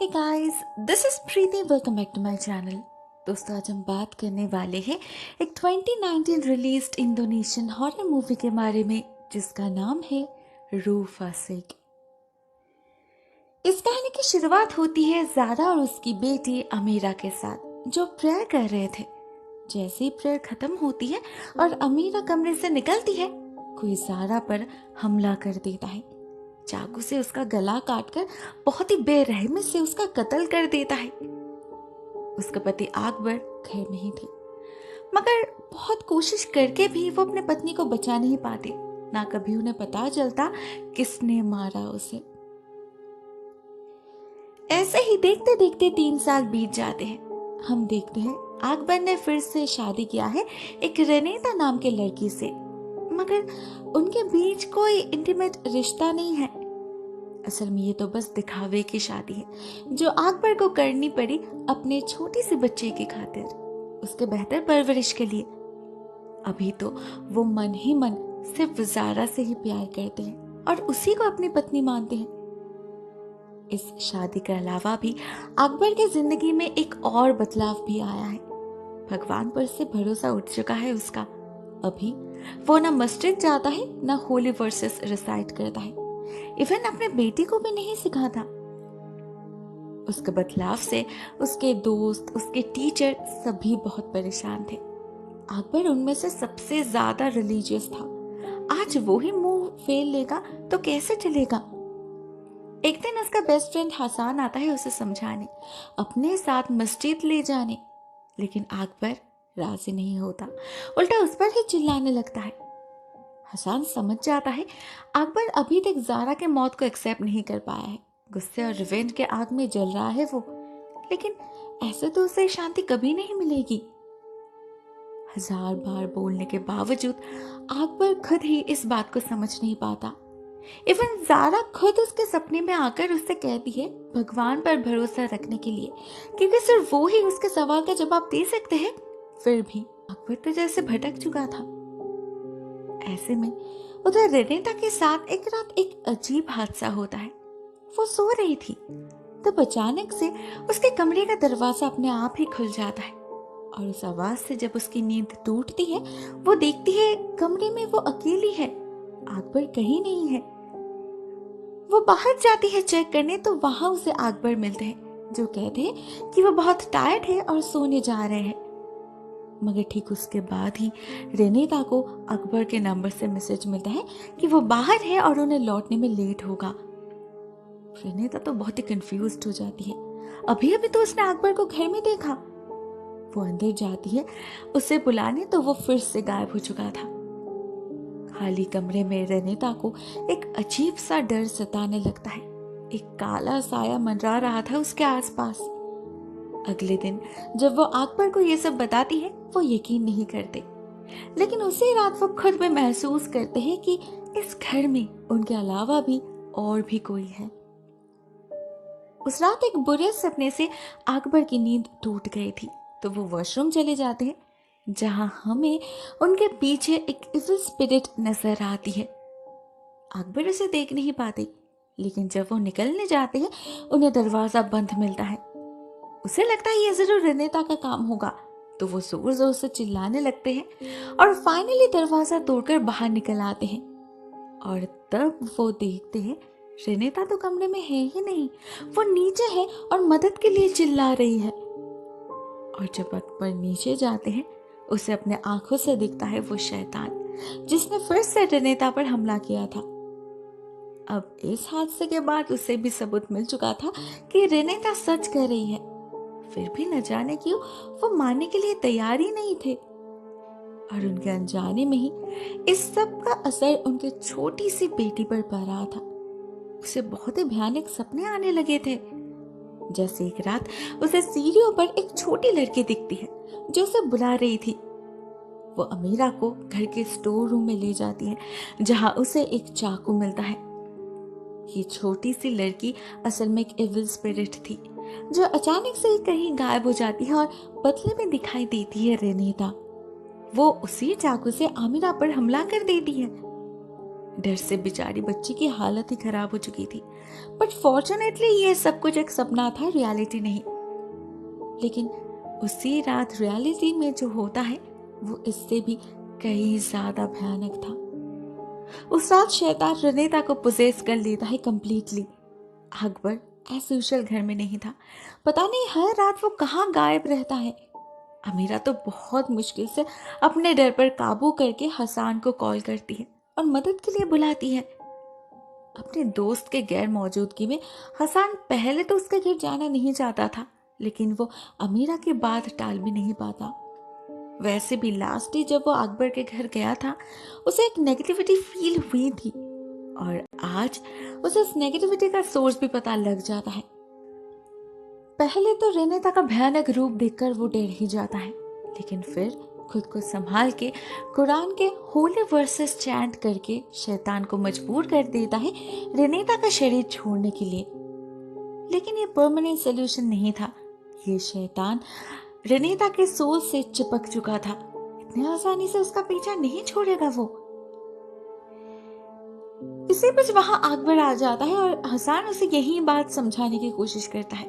Hey guys, this is Preeti. Welcome back to my channel. दोस्तों, आज हम बात करने वाले हैं एक 2019 रिलीज्ड इंडोनेशियन हॉरर मूवी के बारे में जिसका नाम है रूह फासिक। इस कहानी की शुरुआत होती है ज़ारा और उसकी बेटी अमीरा के साथ, जो प्रेयर कर रहे थे। जैसे ही प्रेयर खत्म होती है और अमीरा कमरे से निकलती है, कोई ज़ारा पर हमला कर देता है। चाकू से उसका गला काटकर बहुत ही बेरहमी से उसका कत्ल कर देता है। उसका पति अकबर घर में ही थे, मगर बहुत कोशिश करके भी वो अपने पत्नी को बचा नहीं पाते। ना कभी उन्हें पता चलता किसने मारा उसे। ऐसे ही देखते देखते 3 साल बीत जाते हैं। हम देखते हैं अकबर ने फिर से शादी किया है एक रेनेता नाम के लड़की से, मगर उनके बीच कोई इंटीमेट रिश्ता नहीं है। असल में ये तो बस दिखावे की शादी है जो अकबर को करनी पड़ी अपने छोटी सी बच्चे की खातिर, उसके बेहतर परवरिश के लिए। अभी तो वो मन ही मन सिर्फ ज़ारा से ही प्यार करते हैं और उसी को अपनी पत्नी मानते हैं। इस शादी के अलावा भी अकबर की जिंदगी में एक और बदलाव भी आया है। भगवान पर से भरोसा उठ चुका है उसका। अभी वो ना मस्जिद जाता है, ना होली वर्सेस रिसाइट करता है, इवन अपने बेटी को भी नहीं सिखाता। उसके बदलाव से उसके दोस्त, उसके टीचर सभी बहुत परेशान थे। अकबर उनमें से सबसे ज्यादा रिलीजियस था। आज वो ही मुंह फेर लेगा तो कैसे चलेगा। एक दिन उसका बेस्ट फ्रेंड हसन आता है उसे समझाने, अपने साथ मस्जिद ले जाने, लेकिन अकबर राजी नहीं होता, उल्टा उस पर ही चिल्लाने लगता है। हसन समझ जाता है अकबर अभी तक ज़ारा के मौत को एक्सेप्ट नहीं कर पाया है। गुस्से और रिवेंज के आग में जल रहा है वो, लेकिन ऐसे तो उसे शांति कभी नहीं मिलेगी। 1000 बार बोलने के बावजूद अकबर खुद ही इस बात को समझ नहीं पाता। इवन ज़ारा खुद उसके सपने में आकर उससे कहती है भगवान पर भरोसा रखने के लिए, क्योंकि सिर्फ वो ही उसके सवाल का जवाब दे सकते हैं। फिर भी अकबर तो जैसे भटक चुका था। ऐसे में उधर रेनेता के साथ एक रात एक अजीब हादसा होता है। वो सो रही थी, तब अचानक से उसके कमरे का दरवाजा अपने आप ही खुल जाता है और उस आवाज से जब उसकी नींद टूटती है, वो देखती है कमरे में वो अकेली है, अकबर कहीं नहीं है। वो बाहर जाती है चेक करने, तो वहां उसे अकबर मिलते हैं, जो कहते हैं कि वो बहुत टायर्ड है और सोने जा रहे हैं। मगर ठीक उसके बाद ही रेनेता को अकबर के नंबर से मैसेज मिलता है कि वो बाहर है और उन्हें लौटने में लेट होगा। रेनेता तो बहुत ही कंफ्यूज्ड हो जाती है। अभी अभी तो उसने अकबर को घर में देखा। वो अंदर जाती है उसे बुलाने, तो वो फिर से गायब हो चुका था। खाली कमरे में रेनेता को एक अजीब सा डर सताने लगता है। एक काला साया मंडरा रहा था उसके आसपास। अगले दिन जब वो अकबर को ये सब बताती है, वो यकीन नहीं करते, लेकिन उसी रात वो खुद में महसूस करते हैं कि इस घर में उनके अलावा भी और भी कोई है। उस रात एक बुरे सपने से अकबर की नींद टूट गई थी, तो वो वॉशरूम चले जाते हैं, जहां हमें उनके पीछे एक इविल स्पिरिट नजर आती है। अकबर उसे देख नहीं पाते, लेकिन जब वो निकलने जाते हैं, उन्हें दरवाजा बंद मिलता है। उसे लगता है ये जरूर रेनेता का काम होगा, तो वो जोर जोर से चिल्लाने लगते हैं और फाइनली दरवाजा तोड़कर बाहर निकल आते हैं। और तब वो देखते हैं रेनेता तो कमरे में है ही नहीं, वो नीचे है और मदद के लिए चिल्ला रही है। और जब अकबर नीचे जाते हैं, उसे अपने आंखों से दिखता है वो शैतान जिसने फिर से रेनेता पर हमला किया था। अब इस हादसे के बाद उसे भी सबूत मिल चुका था कि रेनेता सच कह रही है। फिर भी न जाने क्यों वो मानने के लिए तैयार ही नहीं थे, और उनके अनजाने में ही इस सब का असर उनके छोटी सी बेटी पर पड़ रहा था। उसे बहुत ही भयानक सपने आने लगे थे। जैसे एक रात उसे सीढ़ियों पर एक छोटी लड़की दिखती है जो उसे बुला रही थी। वो अमीरा को घर के स्टोर रूम में ले जाती है, जहां उसे एक चाकू मिलता है। ये छोटी सी लड़की असल में एक इविल स्पिरिट थी, जो अचानक से कहीं गायब हो जाती है और बदले में दिखाई देती है रेनेता। वो उसी चाकू से आमिरा पर हमला कर देती है। डर से बेचारी बच्ची की हालत ही खराब हो चुकी थी। बट फॉर्चुनेटली ये सब कुछ एक सपना था, रियलिटी नहीं। लेकिन उसी रात रियलिटी में जो होता है वो इससे भी कहीं ज्यादा भयानक था। उस रात शैतान रनेता को पोजेस कर लेता है कंप्लीटली। अकबर एज यूजुअल घर में नहीं था। पता नहीं हर रात वो कहाँ गायब रहता है। अमीरा तो बहुत मुश्किल से अपने डर पर काबू करके हसन को कॉल करती है और मदद के लिए बुलाती है। अपने दोस्त के गैर मौजूदगी में हसन पहले तो उसके घर जाना नहीं चाहता था, लेकिन वो अमीरा की बात टाल भी नहीं पाता। वैसे भी लास्ट डे जब वो अकबर के घर गया था, उसे एक नेगेटिविटी फील हुई थी और आज उसे उस नेगेटिविटी का सोर्स भी पता लग जाता है। पहले तो रेनेता का भयानक रूप देखकर वो डर ही जाता है, लेकिन फिर खुद को संभाल के कुरान के होली वर्सेस चैंट करके शैतान को मजबूर कर देता है रेनेता का शरीर छोड़ने के लिए। लेकिन ये परमानेंट सोल्यूशन नहीं था। ये शैतान रेनेता के सोल से चिपक चुका था। इतनी आसानी से उसका पीछा नहीं छोड़ेगा वो। इसी बीच वहां अकबर आ जाता है और हसन उसे यही बात समझाने की कोशिश करता है,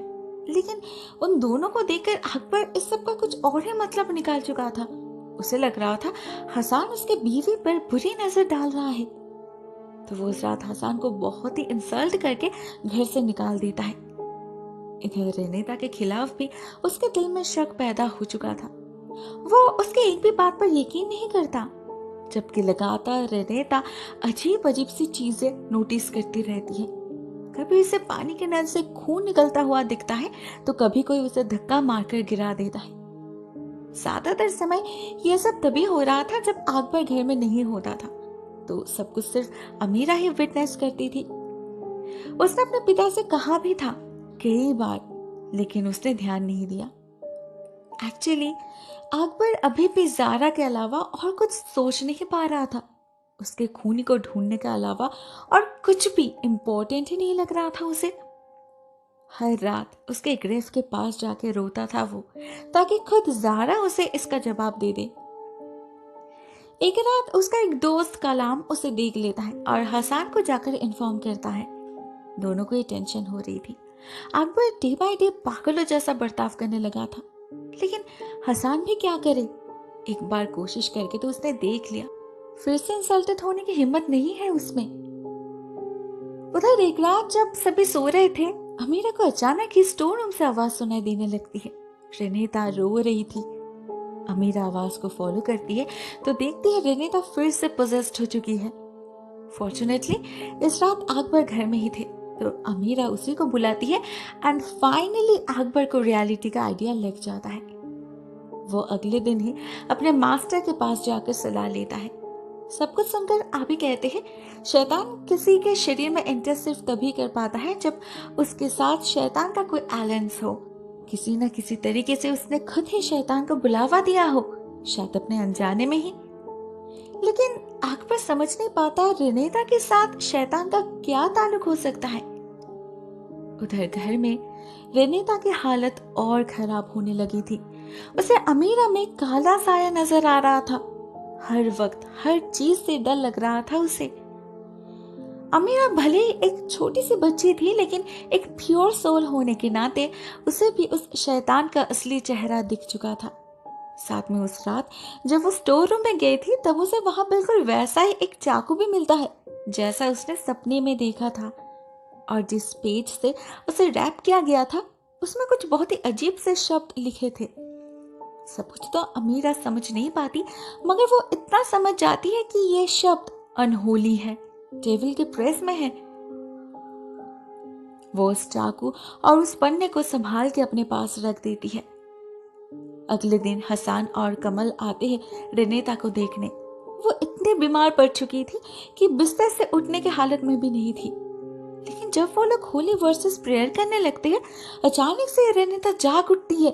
लेकिन उन दोनों को देखकर अकबर इस सब का कुछ और ही मतलब निकाल चुका था। उसे लग रहा था हसन उसके बीवी पर बुरी नजर डाल रहा है, तो वो उस रात हसन को बहुत ही इंसल्ट करके घर से निकाल देता है। इधर रेनेता के खिलाफ भी उसके दिल में शक पैदा हो चुका था। वो उसके एक भी बात पर यकीन नहीं करता, जबकि लगातार रेनेता अजीब अजीब सी चीजें नोटिस करती रहती है। कभी उसे पानी के नल से खून निकलता हुआ दिखता है, तो कभी कोई उसे धक्का मारकर गिरा देता है। ज्यादातर समय यह सब तभी हो रहा था जब अकबर घर में नहीं होता था, तो सब कुछ सिर्फ अमीरा ही विटनेस करती थी। उसने अपने पिता से कहा भी था कई बार, लेकिन उसने ध्यान नहीं दिया। एक्चुअली अकबर अभी भी जारा के अलावा और कुछ सोच नहीं पा रहा था। उसके खूनी को ढूंढने के अलावा और कुछ भी इम्पोर्टेंट ही नहीं लग रहा था उसे। हर रात उसके ग्रेव के पास जाके रोता था वो, ताकि खुद जारा उसे इसका जवाब दे दे। एक रात उसका एक दोस्त कलाम उसे देख लेता है और हसन को जाकर इन्फॉर्म करता है। दोनों को ये टेंशन हो रही थी। अकबर डे बाय डे पागलों जैसा बर्ताव करने लगा था, लेकिन हसन भी क्या करे। एक बार कोशिश करके तो उसने देख लिया, फिर से इंसल्टेड होने की हिम्मत नहीं है उसमें। उधर एक रात जब सभी सो रहे थे, अमीरा को अचानक ही स्टोर रूम से आवाज सुनाई देने लगती है। रेनेता रो रही थी। अमीरा आवाज को फॉलो करती है तो देखती है रेनेता फिर से पोजेस्ड हो चुकी है। फॉर्चुनेटली इस रात अकबर घर में ही थे, तो अमीरा उसी को बुलाती है एंड फाइनली अकबर को रियलिटी का आइडिया लग जाता है। वो अगले दिन ही अपने मास्टर के पास जाकर सलाह लेता है। सब कुछ सुनकर आप ही कहते हैं शैतान किसी के शरीर में एंटर सिर्फ तभी कर पाता है जब उसके साथ शैतान का कोई एलायंस हो। किसी न किसी तरीके से उसने खुद ही शैतान को बुलावा दिया हो, शायद अपने अनजाने में ही। लेकिन अकबर समझ नहीं पाता रेनेता के साथ शैतान का क्या ताल्लुक हो सकता है। उधर घर में रेनेता की हालत और खराब होने लगी थी। उसे अमीरा में काला साया नजर आ रहा था। हर वक्त हर चीज से डर लग रहा था उसे। अमीरा भले ही एक छोटी सी बच्ची थी, लेकिन एक प्योर सोल होने के नाते उसे भी उस शैतान का असली चेहरा दिख चुका था। साथ में उस रात जब वो स्टोर रूम में गई थी, तब उसे वहां बिल्कुल वैसा ही एक चाकू भी मिलता है जैसा उसने सपने में देखा था। और जिस पेज से उसे रैप किया गया था, उसमें कुछ बहुत ही अजीब से शब्द लिखे थे। सब कुछ तो अमीरा समझ नहीं पाती, मगर वो इतना समझ जाती है कि ये शब्द अनहोली है, डेविल के प्रेस में है। वो उस चाकू और उस पन्ने को संभाल के अपने पास रख देती है। अगले दिन हसन और कमल आते हैं रेनेता को देखने। वो इतने बीमार पड़ चुकी थी कि बिस्तर से उठने की हालत में भी नहीं थी। लेकिन जब वो लोग होली वर्सेस प्रेयर करने लगते हैं, अचानक से रेनेता जाग उठती है।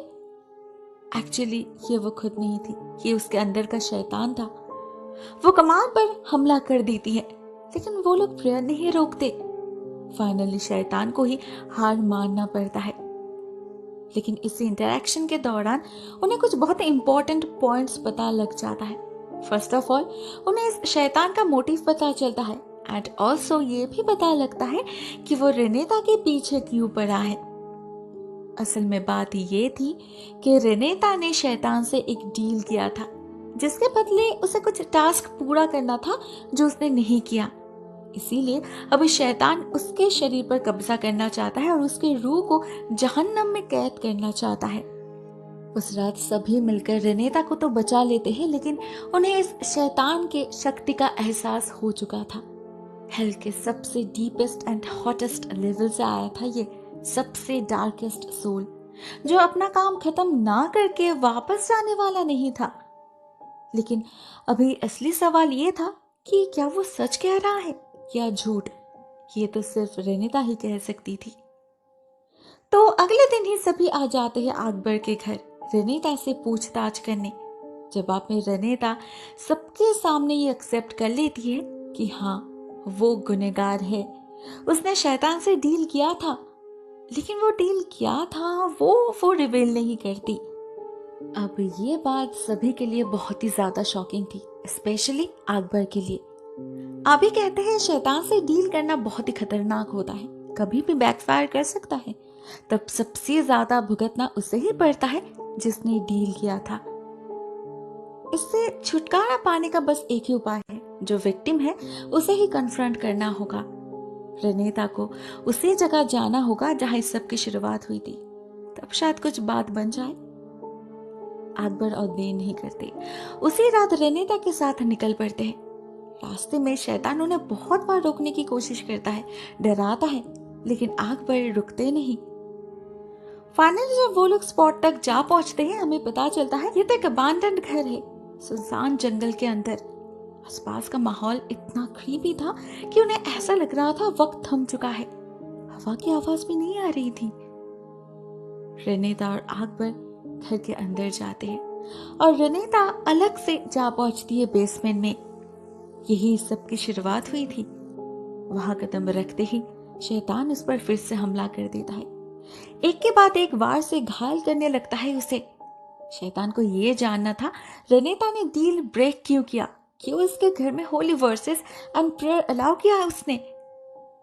एक्चुअली ये वो खुद नहीं थी, ये उसके अंदर का शैतान था। वो कमाल पर हमला कर देती है, लेकिन वो लोग प्रेयर नहीं रोकते। फाइनली शैतान को ही हार मानना पड़ता है। लेकिन इसी इंटरेक्शन के दौरान उन्हें कुछ बहुत इंपॉर्टेंट पॉइंट्स पता लग जाता है। फर्स्ट ऑफ ऑल उन्हें इस शैतान का मोटिव पता चलता है एंड ऑल्सो ये भी पता लगता है कि वो रेनेता के पीछे क्यों पड़ा है। असल में बात ये थी कि रेनेता ने शैतान से एक डील किया था, जिसके बदले उसे कुछ टास्क पूरा करना था जो उसने नहीं किया। इसीलिए अभी शैतान उसके शरीर पर कब्जा करना चाहता है और उसकी रूह को जहन्नम में कैद करना चाहता है। उस रात सभी मिलकर रेनेता को तो बचा लेते हैं, लेकिन उन्हें इस शैतान के शक्ति का एहसास हो चुका था। हेल के सबसे डीपेस्ट एंड हॉटेस्ट लेवल से आया था ये सबसे डार्केस्ट सोल, जो अपना काम खत्म ना करके वापस जाने वाला नहीं था। लेकिन अभी असली सवाल ये था कि क्या वो सच कह रहा है या झूठ। ये तो सिर्फ रेनेता ही कह सकती थी। तो अगले दिन ही सभी आ जाते हैं अकबर के घर रेनेता से पूछताछ करने। जवाब में रेनेता सबके सामने ये एक्सेप्ट कर लेती है कि हाँ, वो गुनहगार है। उसने शैतान से डील किया था, लेकिन वो डील क्या था वो रिवील नहीं करती। अब ये बात सभी के लिए बहुत ही ज्यादा शॉकिंग थी, स्पेशली अकबर के लिए। अभी कहते हैं शैतान से डील करना बहुत ही खतरनाक होता है, कभी भी बैकफायर कर सकता है। तब सबसे ज्यादा भुगतना उसे ही पड़ता है जिसने डील किया था। इससे छुटकारा पाने का बस एक ही उपाय है, जो विक्टिम है उसे ही कन्फ्रंट करना होगा। रेनेता को उसी जगह जाना होगा जहां इस सब की शुरुआत हुई थी, तब शायद कुछ बात बन जाए। अकबर और देर नहीं करते, उसी रात रेनेता के साथ निकल पड़ते हैं। रास्ते में शैतान उन्हें बहुत बार रोकने की कोशिश करता है, डराता है, लेकिन अकबर रुकते नहीं। फाइनली जब वो लोग स्पॉट तक जा पहुंचते हैं, हमें पता चलता है ये तो एक अबांडन्ड घर है, सुनसान जंगल के अंदर। आसपास का माहौल इतना क्रीपी था कि उन्हें ऐसा लग रहा था वक्त थम चुका है। हवा की आवाज भी नहीं आ रही थी। रेनेता और अकबर घर के अंदर जाते हैं और रेनेता अलग से जा पहुंचती है बेसमेंट में। यही सब की शुरुआत हुई थी। वहां कदम रखते ही शैतान उस पर फिर से हमला कर देता है, एक के बाद एक वार से घायल करने लगता है उसे। शैतान को ये जानना था रेनेता ने डील ब्रेक क्यों किया, क्यों इसके घर में Holi versus and prayer allow किया उसने।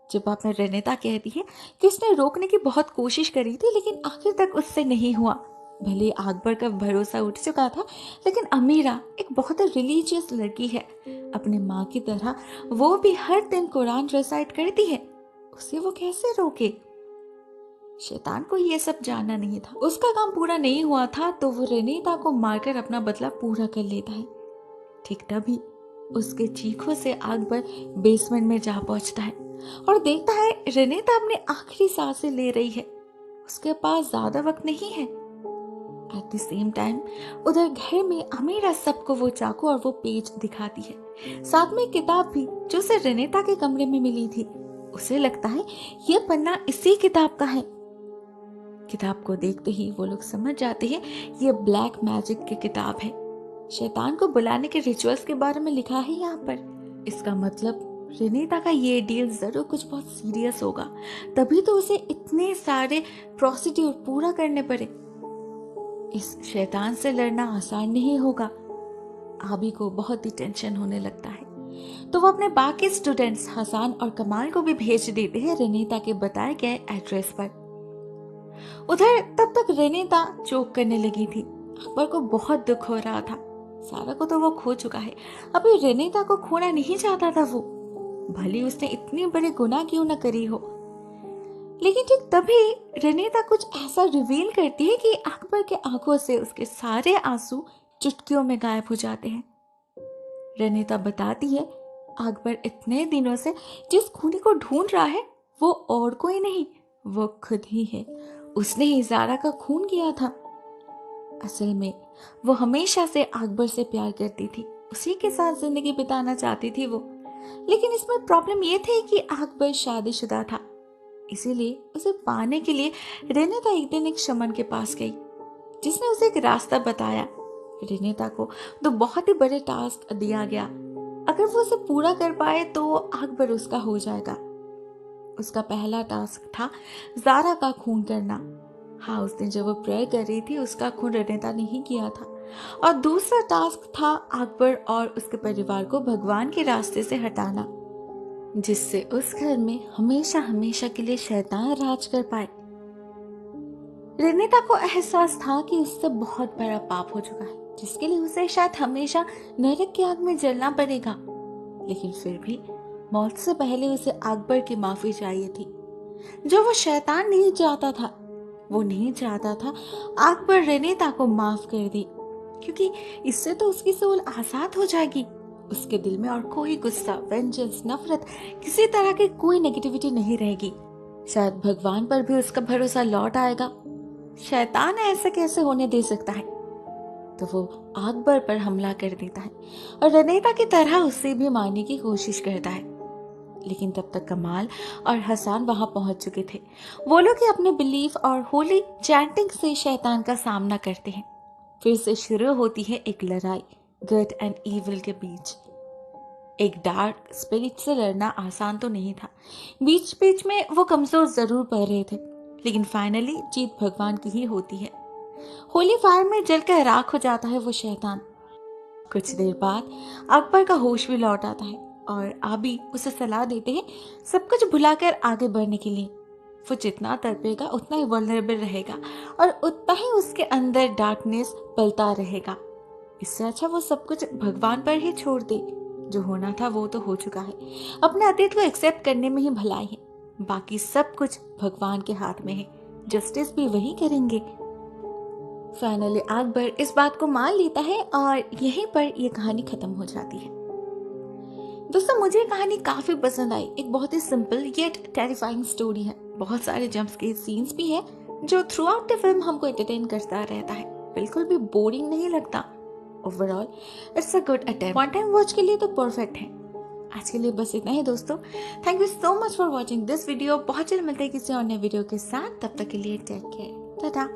जवाब में रेनेता कहती है कि उसने रोकने की बहुत कोशिश करी थी, लेकिन आखिर तक उससे नहीं हुआ। भले अकबर का भरोसा उठ चुका था, लेकिन अमीरा एक बहुत रिलीजियस लड़की है, अपने माँ की तरह वो भी हर दिन कुरान रिसाइट करती है, उसे वो कैसे रोके। शैतान को ये सब जानना नहीं था, उसका काम पूरा नहीं हुआ था, तो वो रेनेता को मारकर अपना बदला पूरा कर लेता है। ठीक तभी उसके चीखों से अकबर बेसमेंट में जा पहुंचता है और देखता है रेनेता अपने आखिरी सांसें ले रही है। उसके पास ज्यादा वक्त नहीं है। एट द सेम टाइम उधर घर में अमीरा सबको वो चाकू और वो पेज दिखाती है, साथ में किताब भी जो उसे रेनेता के कमरे में मिली थी। उसे लगता है ये पन्ना इसी किताब का है। किताब को देखते ही वो लोग समझ जाते हैं ये ब्लैक मैजिक की किताब है। शैतान को बुलाने के रिचुअल्स के बारे में लिखा है यहाँ पर। इसका मतलब रेनेता का ये डील जरूर कुछ बहुत सीरियस होगा, तभी तो उसे इतने सारे प्रोसीड्यूर पूरा करने पड़े। इस शैतान से लड़ना आसान नहीं होगा। आबी को बहुत ही टेंशन होने लगता है, तो वो अपने बाकी स्टूडेंट्स हसन और कमाल को भी भेज देते हैं रेनेता के बताए गए एड्रेस पर। उधर तब तक रेनेता चोक करने लगी थी। अकबर को बहुत दुख हो रहा था। सारा को तो वो खो चुका है, अभी रेनेता को खोना नहीं चाहता था वो, भले उसने इतनी बड़ी गुनाह क्यों न करी हो। लेकिन ठीक तभी रेनेता कुछ ऐसा रिवील करती है कि अकबर के आंखों से उसके सारे आंसू चुटकियों में गायब हो जाते हैं। रेनेता बताती है अकबर इतने दिनों से जिस खूनी को ढूंढ रहा है वो और कोई नहीं, वो खुद ही है। उसने ही ज़ारा का खून किया था। असल में वो हमेशा से अकबर से प्यार करती थी, उसी के साथ जिंदगी बिताना चाहती थी वो। लेकिन इसमें प्रॉब्लम ये थी कि अकबर शादीशुदा था, इसीलिए उसे पाने के लिए रेनेता एक दिन एक शमन के पास गई, जिसने उसे एक रास्ता बताया। रेनेता को तो बहुत ही बड़े टास्क दिया गया, अगर वो उसे पूरा कर पाए तो अकबर उसका हो जाएगा। उसका पहला टास्क था ज़ारा का खून करना। हाँ, उस दिन जब वो प्रेयर कर रही थी उसका खून रेनेता ने ही किया था। और दूसरा टास्क था अकबर और उसके परिवार को भगवान के रास्ते से हटाना। जिससे उस घर में हमेशा हमेशा के लिए शैतान राज कर पाए। रेनेटा को एहसास था कि उससे बहुत बड़ा पाप हो चुका है, जिसके लिए उसे शायद हमेशा नरक की आग में जलना पड़ेगा। लेकिन फिर भी मौत से पहले उसे अकबर की माफी चाहिए थी, जो वो शैतान नहीं चाहता था। वो नहीं चाहता था अकबर रेनेटा को माफ कर दे, क्योंकि इससे तो उसकी सोल आजाद हो जाएगी। उसके दिल में और कोई गुस्सा, वेंजेंस, नफरत, किसी तरह की कोई नेगेटिविटी नहीं रहेगी। शायद भगवान पर भी उसका भरोसा लौट आएगा। शैतान ऐसे कैसे होने दे सकता है? तो वो अकबर पर हमला कर देता है और रेनेटा की तरह उसे भी मारने की कोशिश करता है। लेकिन तब तक कमाल और हसन वहां पहुंच चुके थे। वो लोग अपने बिलीफ और होली चैंटिंग से शैतान का सामना करते हैं। फिर से शुरू होती है एक लड़ाई गुड एंड इविल के बीच। एक डार्क स्पिरिट से लड़ना आसान तो नहीं था। बीच बीच में वो कमजोर जरूर पड़ रहे थे, लेकिन फाइनली जीत भगवान की ही होती है। होली फायर में जलकर राख हो जाता है वो शैतान। कुछ देर बाद अकबर का होश भी लौट आता है और आबी उसे सलाह देते हैं सब कुछ भुलाकर आगे बढ़ने के लिए। वो जितना तड़पेगा उतना ही वल्नरेबल रहेगा और उतना ही उसके अंदर डार्कनेस पलता रहेगा। इससे अच्छा वो सब कुछ भगवान पर ही छोड़ दे। जो होना था वो तो हो चुका है। अपने अतीत को एक्सेप्ट करने में ही भलाई है। बाकी सब कुछ भगवान के हाथ में है। जस्टिस भी वही करेंगे। फाइनली अकबर इस बात को मान लेता है और यहीं पर यह कहानी खत्म हो जाती है। दोस्तों, मुझे ये कहानी काफी पसंद आई। एक बहुत ही सिंपल येट टेरिफाइंग स्टोरी है। बहुत सारे जंप्स के सीन्स भी हैं जो थ्रू आउट द फिल्म हमको एंटरटेन करता रहता है। बिल्कुल भी बोरिंग नहीं लगता। Overall it's a good attempt. One time watch के लिए तो परफेक्ट है। आज के लिए बस इतना ही दोस्तों। Thank you so much for watching this video. बहुत जल्द मिलते हैं किसी और नए वीडियो के साथ। तब तक के लिए टेक केयर। टाटा।